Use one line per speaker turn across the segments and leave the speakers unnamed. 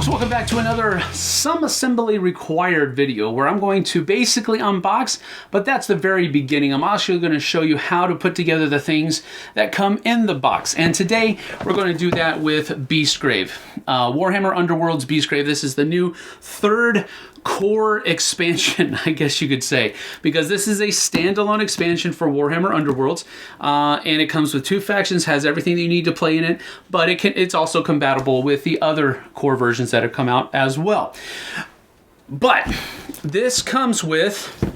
folks, welcome back to another some assembly required video where I'm going to basically unbox, but that's the very beginning. I'm also going to show you how to put together the things that come in the box. And today we're going to do that with Beastgrave. Warhammer Underworlds Beastgrave. This is the new third core expansion, I guess you could say, because this is a standalone expansion for Warhammer Underworlds, and it comes with two factions, has everything that you need to play in it, but it's also compatible with the other core versions that have come out as well. But this comes with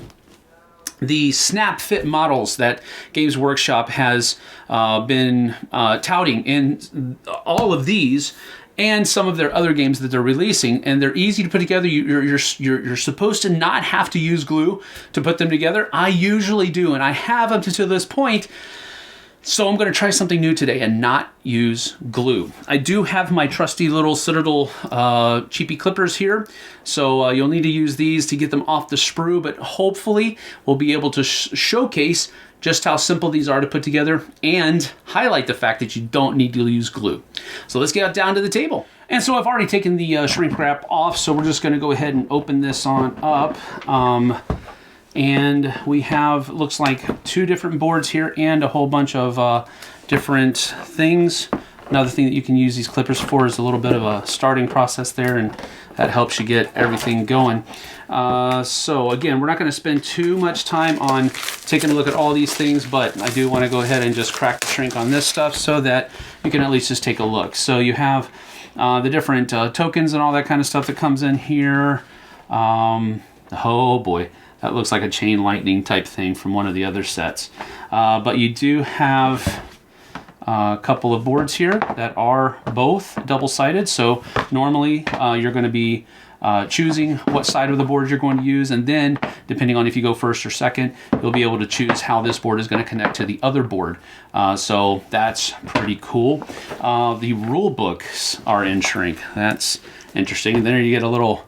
the snap fit models that Games Workshop has been touting in all of these and some of their other games that they're releasing, and they're easy to put together. You're supposed to not have to use glue to put them together. I usually do, and I have up to this point. So I'm going to try something new today and not use glue. I do have my trusty little Citadel cheapy clippers here, so you'll need to use these to get them off the sprue, but hopefully we'll be able to showcase just how simple these are to put together and highlight the fact that you don't need to use glue. So let's get down to the table. And so I've already taken the shrink wrap off, so we're just going to go ahead and open this on up. And we have, looks like, two different boards here and a whole bunch of different things. Another thing that you can use these clippers for is a little bit of a starting process there, and that helps you get everything going. So again, we're not going to spend too much time on taking a look at all these things, but I do want to go ahead and just crack the shrink on this stuff so that you can at least just take a look. So you have the different tokens and all that kind of stuff that comes in here. Oh boy. That looks like a chain lightning type thing from one of the other sets. But you do have a couple of boards here that are both double-sided. So normally you're going to be choosing what side of the board you're going to use, and then depending on if you go first or second, you'll be able to choose how this board is going to connect to the other board. So that's pretty cool. The rule books are in shrink. That's interesting. And then you get a little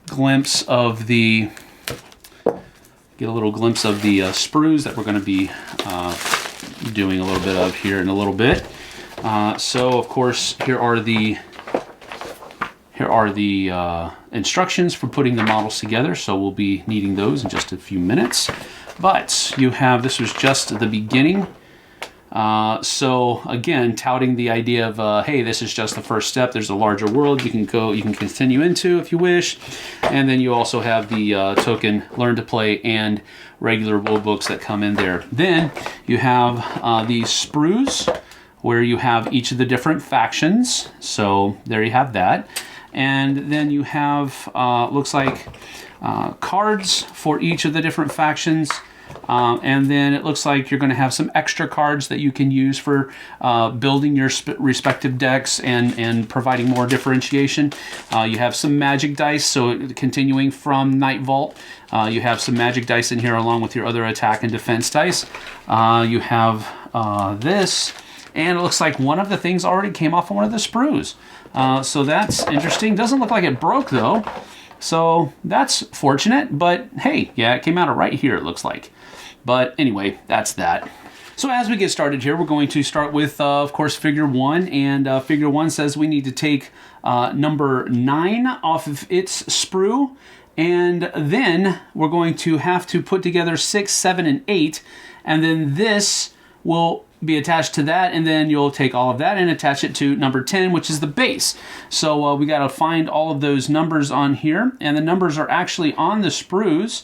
glimpse of the sprues that we're going to be doing a little bit of here in a little bit. So of course here are the instructions for putting the models together. So we'll be needing those in just a few minutes. But you have, this was just the beginning. So again, touting the idea of, hey, this is just the first step. There's a larger world you can continue into if you wish. And then you also have the token Learn to Play and regular rule books that come in there. Then you have these sprues where you have each of the different factions. So there you have that. And then you have, looks like cards for each of the different factions. And then it looks like you're going to have some extra cards that you can use for building your respective decks and providing more differentiation. You have some magic dice, so continuing from Night Vault, you have some magic dice in here along with your other attack and defense dice. You have this, and it looks like one of the things already came off of one of the sprues. So that's interesting. Doesn't look like it broke though. So that's fortunate, but hey, yeah, it came out right here, it looks like. But anyway, that's that. So as we get started here, we're going to start with, of course, figure 1. And figure 1 says we need to take number 9 off of its sprue. And then we're going to have to put together 6, 7, and 8. And then this will be attached to that, and then you'll take all of that and attach it to number 10, which is the base. So we got to find all of those numbers on here, and the numbers are actually on the sprues.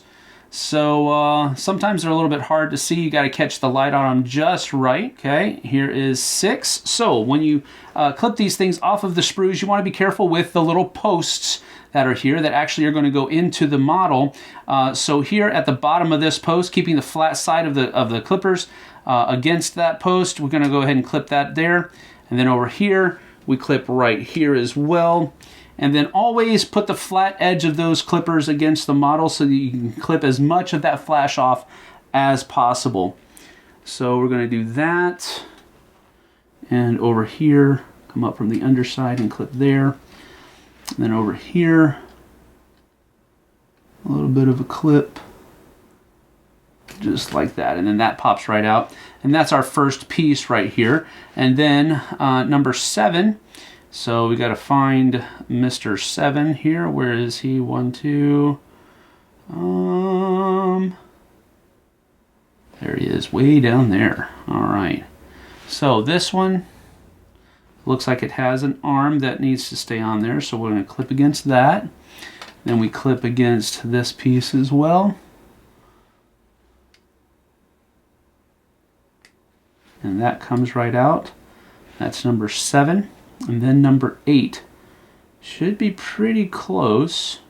So sometimes they're a little bit hard to see. You got to catch the light on them just right. Okay, here is 6. So when you clip these things off of the sprues, you want to be careful with the little posts that are here that actually are going to go into the model. So here at the bottom of this post, keeping the flat side of the clippers against that post, we're going to go ahead and clip that there. And then over here, we clip right here as well. And then always put the flat edge of those clippers against the model so that you can clip as much of that flash off as possible. So we're going to do that. And over here, come up from the underside and clip there. And then over here, a little bit of a clip, just like that. And then that pops right out. And that's our first piece right here. And then number 7 So we got to find Mr. 7 here. Where is he? 1, 2. There he is, way down there. All right. So this one looks like it has an arm that needs to stay on there. So we're going to clip against that. Then we clip against this piece as well. And that comes right out. That's number 7. And then number 8 should be pretty close.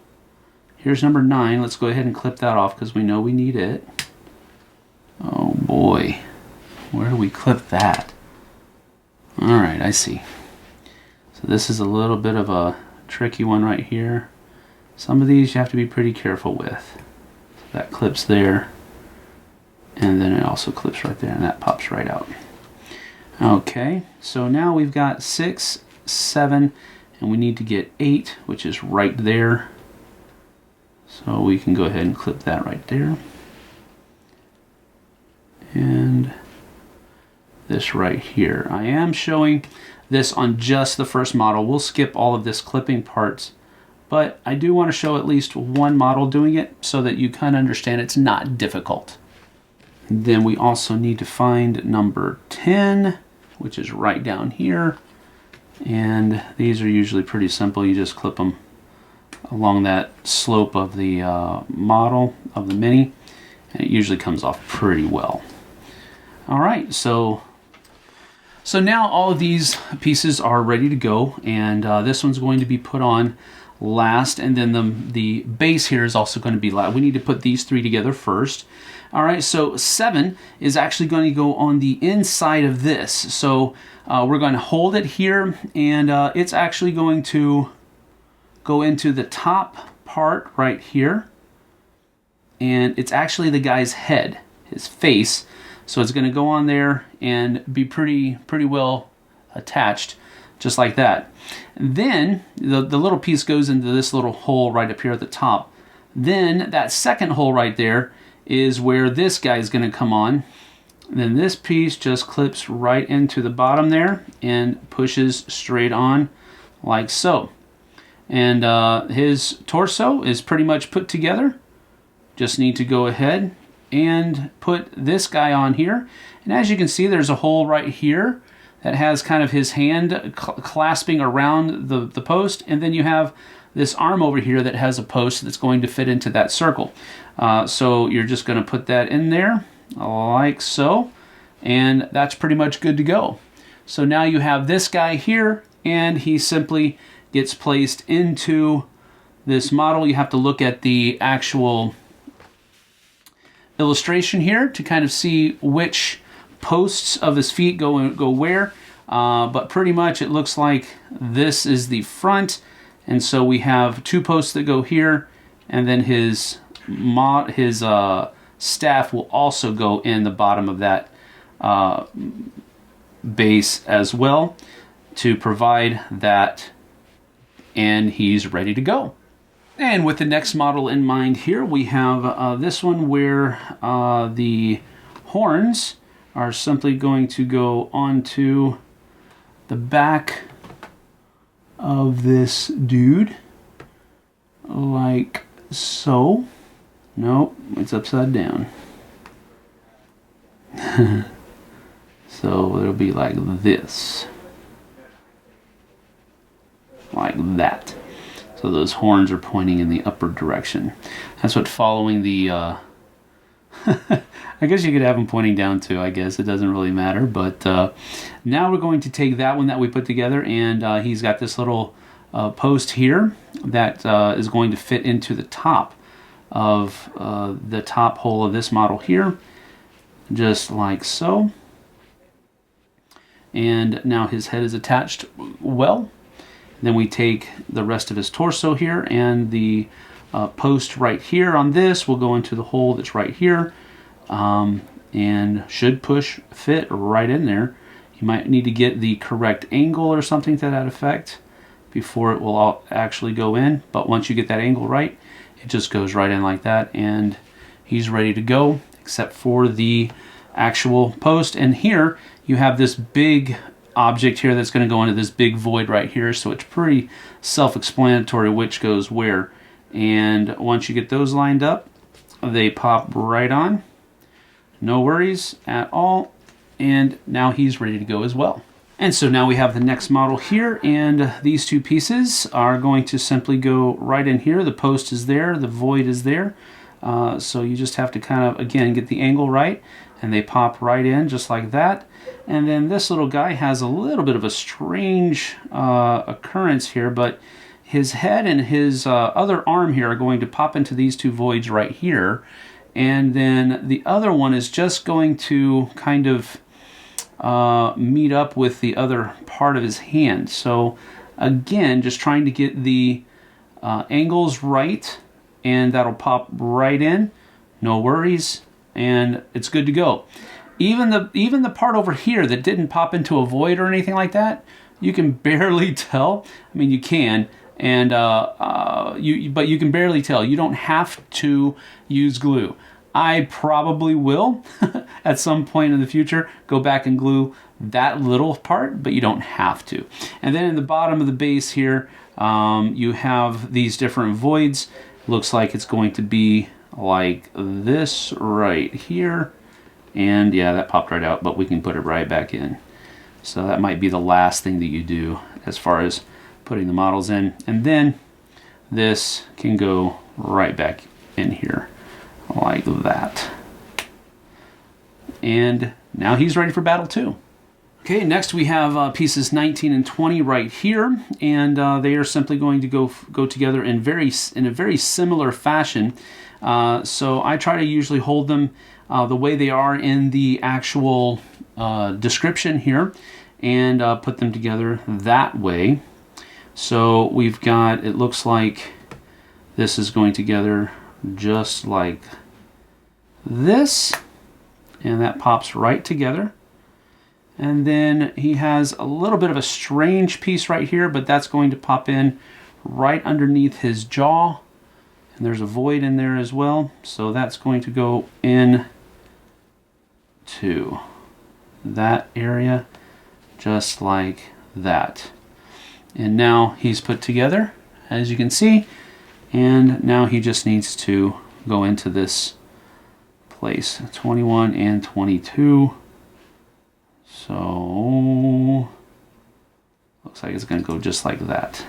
Here's number 9. Let's go ahead and clip that off because we know we need it. Oh boy, where do we clip that? All right, I see. So this is a little bit of a tricky one right here. Some of these you have to be pretty careful with. So that clips there, and then it also clips right there, and that pops right out. Okay, so now we've got 6, 7, and we need to get 8, which is right there. So we can go ahead and clip that right there. And this right here. I am showing this on just the first model. We'll skip all of this clipping parts, but I do want to show at least one model doing it so that you kind of understand it's not difficult. And then we also need to find number 10, which is right down here. And these are usually pretty simple. You just clip them along that slope of the model of the Mini, and it usually comes off pretty well. All right, so now all of these pieces are ready to go, and this one's going to be put on last, and then the base here is also going to be last. We need to put these 3 together first. All right, so 7 is actually going to go on the inside of this. So we're going to hold it here, and it's actually going to go into the top part right here, and it's actually the guy's head, his face. So it's going to go on there and be pretty well attached, just like that. And then the little piece goes into this little hole right up here at the top. Then that second hole right there is where this guy is going to come on. And then this piece just clips right into the bottom there and pushes straight on like so. And his torso is pretty much put together. Just need to go ahead and put this guy on here. And as you can see, there's a hole right here that has kind of his hand clasping around the post. And then you have this arm over here that has a post that's going to fit into that circle. So you're just going to put that in there like so. And that's pretty much good to go. So now you have this guy here, and he simply gets placed into this model. You have to look at the actual illustration here to kind of see which posts of his feet go where, but pretty much it looks like this is the front, and so we have 2 posts that go here, and then his staff will also go in the bottom of that base as well to provide that, and he's ready to go. And with the next model in mind here, we have this one where the horns are simply going to go onto the back of this dude, like so. Nope, it's upside down. So it'll be like this. Like that. So those horns are pointing in the upward direction. That's what following the, I guess you could have them pointing down too, I guess. It doesn't really matter. But now we're going to take that one that we put together, and he's got this little post here that is going to fit into the top of the top hole of this model here, just like so. And now his head is attached well. Then we take the rest of his torso here, and the post right here on this will go into the hole that's right here, and should fit right in there. You might need to get the correct angle or something to that effect before it will actually go in, but once you get that angle right, it just goes right in like that, and he's ready to go, except for the actual post. And here you have this big object here that's going to go into this big void right here, so it's pretty self-explanatory which goes where. And once you get those lined up, they pop right on. No worries at all. And now he's ready to go as well. And so now we have the next model here, and these two pieces are going to simply go right in here. The post is there, the void is there. So you just have to kind of, again, get the angle right, and they pop right in just like that. And then this little guy has a little bit of a strange occurrence here, but his head and his other arm here are going to pop into these two voids right here. And then the other one is just going to kind of meet up with the other part of his hand. So again, just trying to get the angles right, and that'll pop right in. No worries, and it's good to go. Even the part over here that didn't pop into a void or anything like that, you can barely tell. I mean, you can, and but you can barely tell. You don't have to use glue. I probably will at some point in the future go back and glue that little part, but you don't have to. And then in the bottom of the base here, you have these different voids. Looks like it's going to be like this right here. And yeah, that popped right out, but we can put it right back in. So that might be the last thing that you do as far as putting the models in. And then this can go right back in here like that. And now he's ready for battle too. Okay, next we have pieces 19 and 20 right here, and they are simply going to go together in a very similar fashion. So I try to usually hold them the way they are in the actual description here, and put them together that way. So we've got, it looks like this is going together just like this, and that pops right together. And then he has a little bit of a strange piece right here, but that's going to pop in right underneath his jaw, and there's a void in there as well, so that's going to go in to that area just like that. And now he's put together, as you can see, and now he just needs to go into this place, 21 and 22. So looks like it's going to go just like that.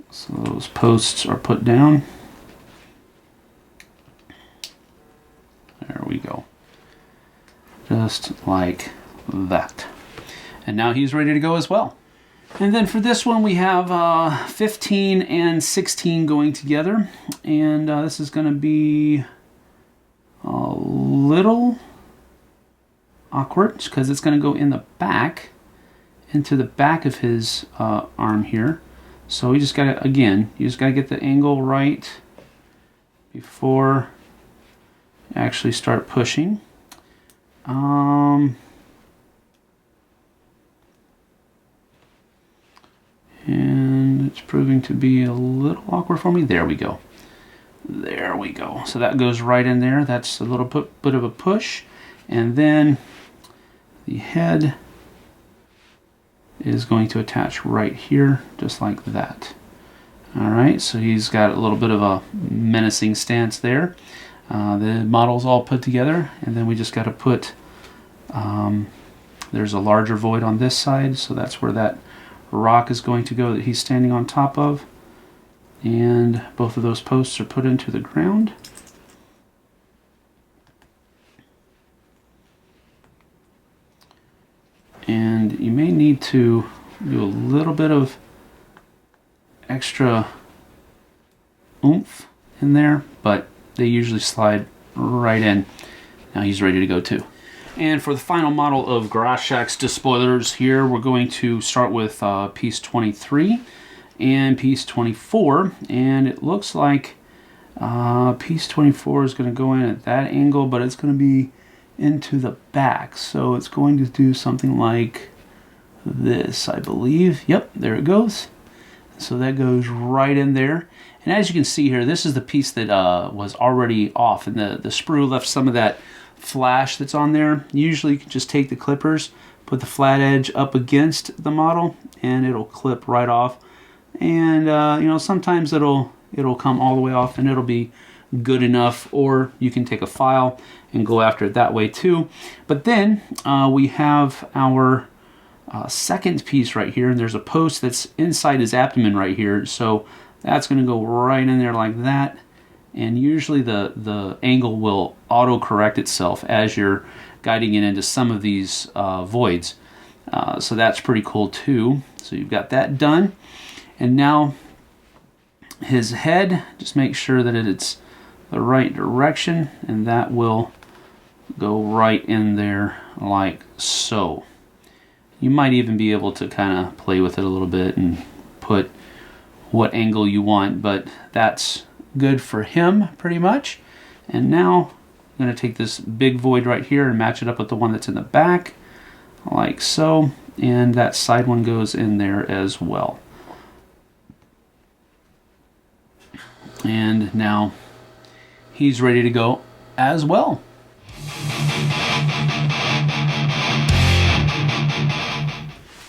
So those posts are put down. There we go. Just like that. And now he's ready to go as well. And then for this one we have 15 and 16 going together. And this is going to be a little awkward because it's going to go in the back, into the back of his arm here. So we just got to, again, you just got to get the angle right before you actually start pushing. And it's proving to be a little awkward for me. There we go. There we go. So that goes right in there. That's a little bit of a push. And then the head is going to attach right here, just like that. All right, so he's got a little bit of a menacing stance there. The model's all put together, and then we just got to put, there's a larger void on this side, so that's where that rock is going to go that he's standing on top of. And both of those posts are put into the ground. And you may need to do a little bit of extra oomph in there, but they usually slide right in. Now he's ready to go too. And for the final model of Garage Shack's despoilers here, we're going to start with piece 23 and piece 24. And it looks like piece 24 is going to go in at that angle, but it's going to be into the back, so it's going to do something like this, I believe. Yep, there it goes. So that goes right in there, and as you can see here, this is the piece that was already off, and the sprue left some of that flash that's on there. Usually you can just take the clippers, put the flat edge up against the model and it'll clip right off. And you know, sometimes it'll come all the way off and it'll be good enough, or you can take a file and go after it that way too. But then we have our second piece right here, and there's a post that's inside his abdomen right here, so that's going to go right in there like that. And usually the angle will auto correct itself as you're guiding it into some of these voids, so that's pretty cool too. So you've got that done. And now his head, just make sure that it's the right direction, and that will go right in there like so. You might even be able to kind of play with it a little bit and put what angle you want, but that's good for him pretty much. And now I'm going to take this big void right here and match it up with the one that's in the back like so, and that side one goes in there as well. And now he's ready to go as well.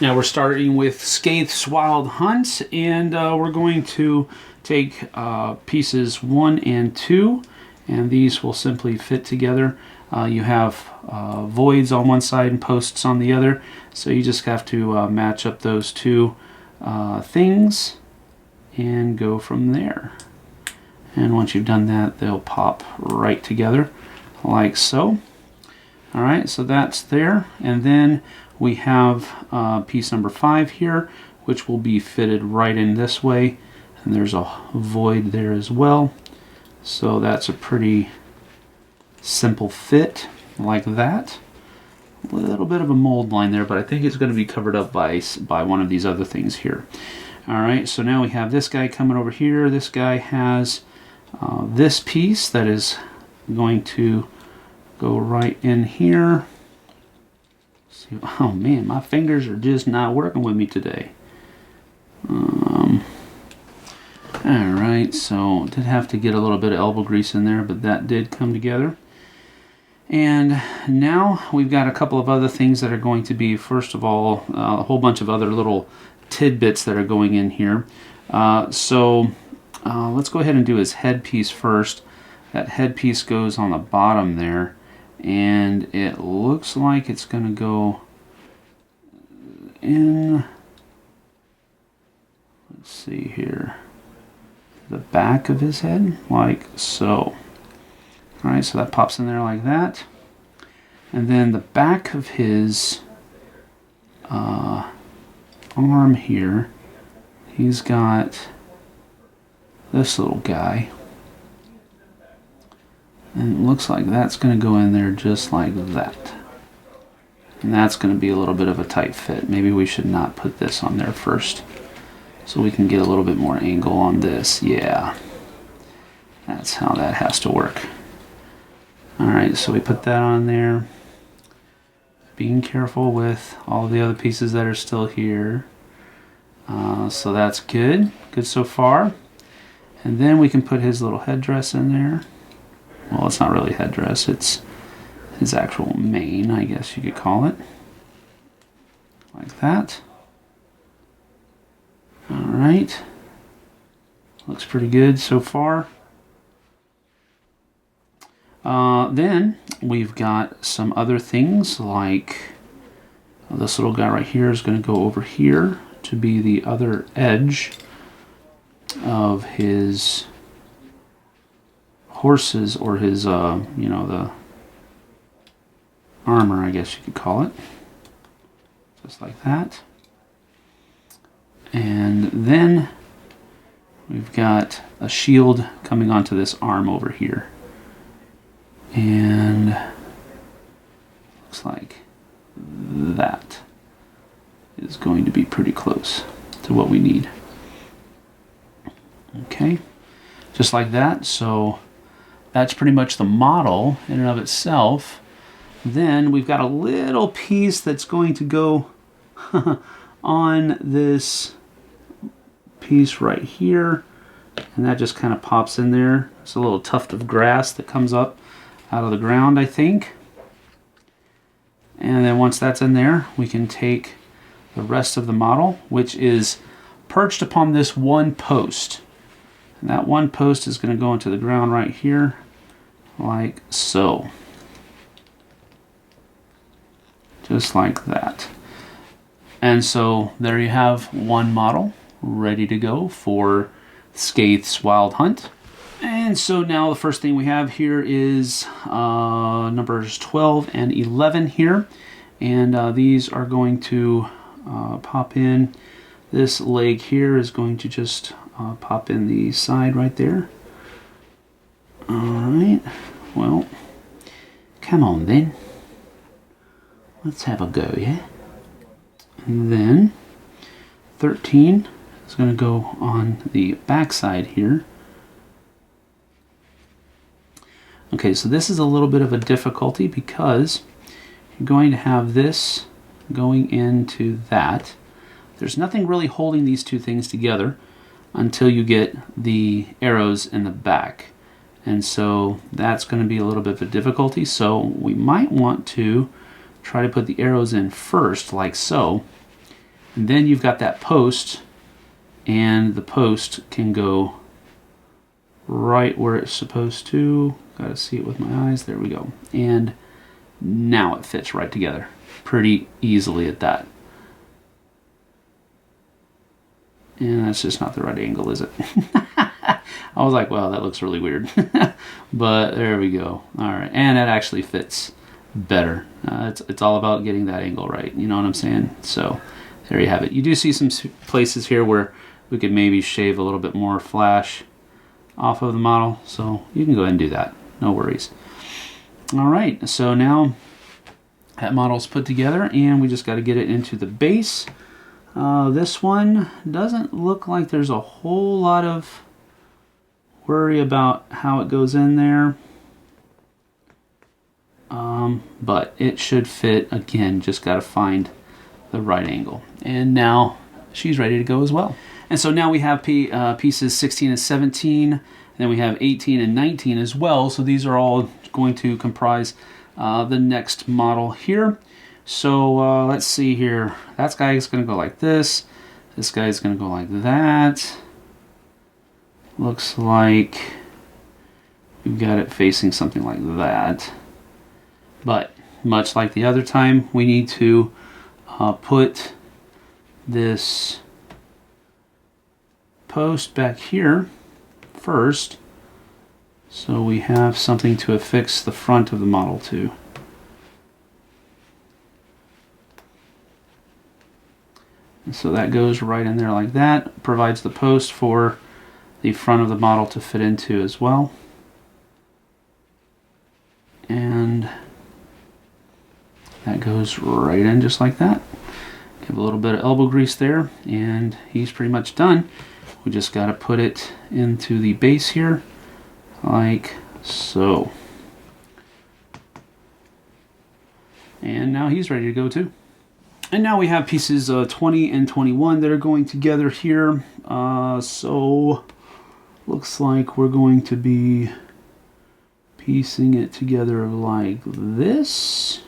Now we're starting with Skaith's Wild Hunt, and we're going to take pieces 1 and 2, and these will simply fit together. You have voids on one side and posts on the other, so you just have to match up those two things and go from there. And once you've done that, they'll pop right together like so. All right, so that's there. And then we have piece number 5 here, which will be fitted right in this way. And there's a void there as well. So that's a pretty simple fit like that. A little bit of a mold line there, but I think it's going to be covered up by one of these other things here. All right, so now we have this guy coming over here. This guy has this piece that is going to go right in here. See, oh man, my fingers are just not working with me today. Alright, so did have to get a little bit of elbow grease in there, but that did come together. And now we've got a couple of other things that are going to be, first of all, a whole bunch of other little tidbits that are going in here. Let's go ahead and do his headpiece first. That headpiece goes on the bottom there, and it looks like it's going to go in, let's see here, the back of his head, like so. Alright, so that pops in there like that. And then the back of his arm here, he's got this little guy. And it looks like that's going to go in there just like that. And that's going to be a little bit of a tight fit. Maybe we should not put this on there first, so we can get a little bit more angle on this. Yeah, that's how that has to work. Alright, so we put that on there. Being careful with all the other pieces that are still here. So that's good. Good so far. And then we can put his little headdress in there. Well, it's not really a headdress, it's his actual mane, I guess you could call it. Like that. Alright. Looks pretty good so far. Then we've got some other things, like this little guy right here is going to go over here to be the other edge of his horses, or his, the armor, I guess you could call it. Just like that. And then we've got a shield coming onto this arm over here. And looks like that is going to be pretty close to what we need. Okay, just like that. So that's pretty much the model in and of itself. Then we've got a little piece that's going to go on this piece right here, and that just kind of pops in there. It's a little tuft of grass that comes up out of the ground, I think. And then once that's in there, we can take the rest of the model, which is perched upon this one post. And that one post is going to go into the ground right here, like so. Just like that. And so there you have one model ready to go for Skaith's Wild Hunt. And so now the first thing we have here is numbers 12 and 11 here. And these are going to pop in. This leg here is going to just pop in the side right there. Alright, well, come on then. Let's have a go, yeah? And then 13 is going to go on the back side here. Okay, so this is a little bit of a difficulty because you're going to have this going into that. There's nothing really holding these two things together until you get the arrows in the back. And so that's going to be a little bit of a difficulty. So we might want to try to put the arrows in first, like so. And then you've got that post, and the post can go right where it's supposed to. Got to see it with my eyes. There we go. And now it fits right together pretty easily at that. And that's just not the right angle, is it? I was like, wow, that looks really weird. But there we go. All right, and it actually fits better. It's all about getting that angle right. You know what I'm saying? So there you have it. You do see some places here where we could maybe shave a little bit more flash off of the model. So you can go ahead and do that. No worries. All right, so now that model's put together, and we just got to get it into the base. This one doesn't look like there's a whole lot of worry about how it goes in there. But it should fit. Again, just got to find the right angle. And now she's ready to go as well. And so now we have pieces 16 and 17, and then we have 18 and 19 as well. So these are all going to comprise the next model here. So let's see here. That guy is going to go like this. This guy is going to go like that. Looks like we've got it facing something like that. But much like the other time, we need to put this post back here first, so we have something to affix the front of the model to. And so that goes right in there like that. Provides the post for the front of the model to fit into as well. And that goes right in just like that. Give a little bit of elbow grease there, and he's pretty much done. We just got to put it into the base here, like so. And now he's ready to go too. And now we have pieces 20 and 21 that are going together here. So looks like we're going to be piecing it together like this.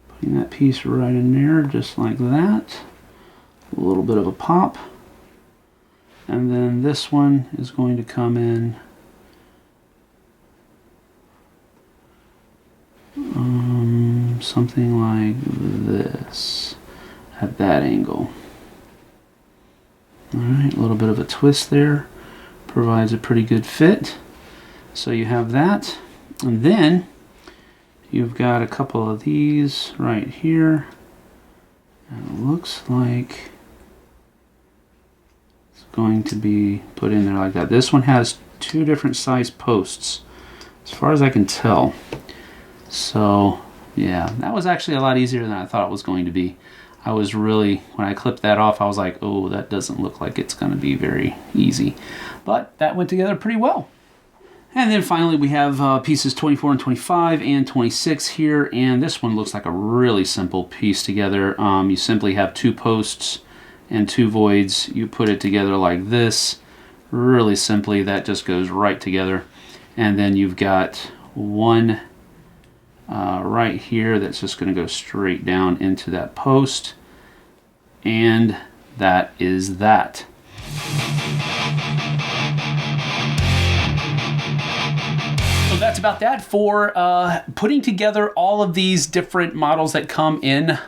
Putting that piece right in there, just like that. A little bit of a pop. And then this one is going to come in something like this at that angle. Alright, a little bit of a twist there. Provides a pretty good fit. So you have that. And then you've got a couple of these right here. And it looks like it's going to be put in there like that. This one has two different size posts, as far as I can tell. So yeah, that was actually a lot easier than I thought it was going to be. I was really, when I clipped that off, I was like, oh, that doesn't look like it's going to be very easy. But that went together pretty well. And then finally we have pieces 24 and 25 and 26 here, and this one looks like a really simple piece together. You simply have two posts and two voids. You put it together like this, really simply. That just goes right together. And then you've got one right here that's just going to go straight down into that post. And that is that. So that's about that for putting together all of these different models that come in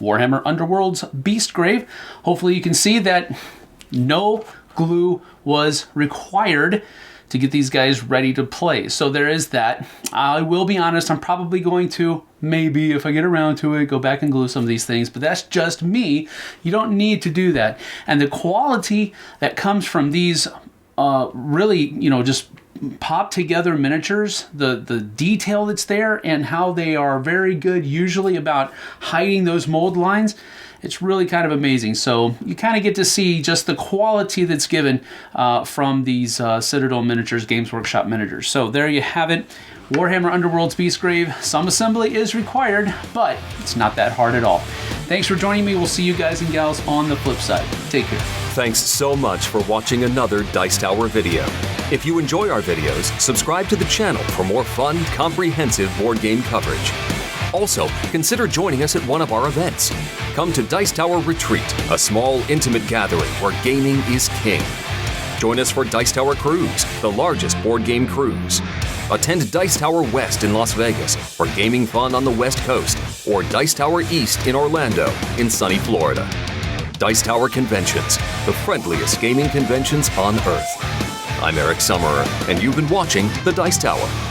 Warhammer Underworlds Beastgrave. Hopefully you can see that no glue was required to get these guys ready to play. So there is that. I will be honest, I'm probably going to, maybe if I get around to it, go back and glue some of these things, but that's just me. You don't need to do that. And the quality that comes from these really, you know, just pop together miniatures, the detail that's there and how they are very good usually about hiding those mold lines, it's really kind of amazing. So you kind of get to see just the quality that's given from these Citadel miniatures, Games Workshop miniatures. So there you have it. Warhammer Underworlds Beastgrave. Some assembly is required, but it's not that hard at all. Thanks for joining me. We'll see you guys and gals on the flip side. Take care.
Thanks so much for watching another Dice Tower video. If you enjoy our videos, subscribe to the channel for more fun, comprehensive board game coverage. Also, consider joining us at one of our events. Come to Dice Tower Retreat, a small, intimate gathering where gaming is king. Join us for Dice Tower Cruise, the largest board game cruise. Attend Dice Tower West in Las Vegas for gaming fun on the West Coast, or Dice Tower East in Orlando in sunny Florida. Dice Tower Conventions, the friendliest gaming conventions on Earth. I'm Eric Summerer, and you've been watching The Dice Tower.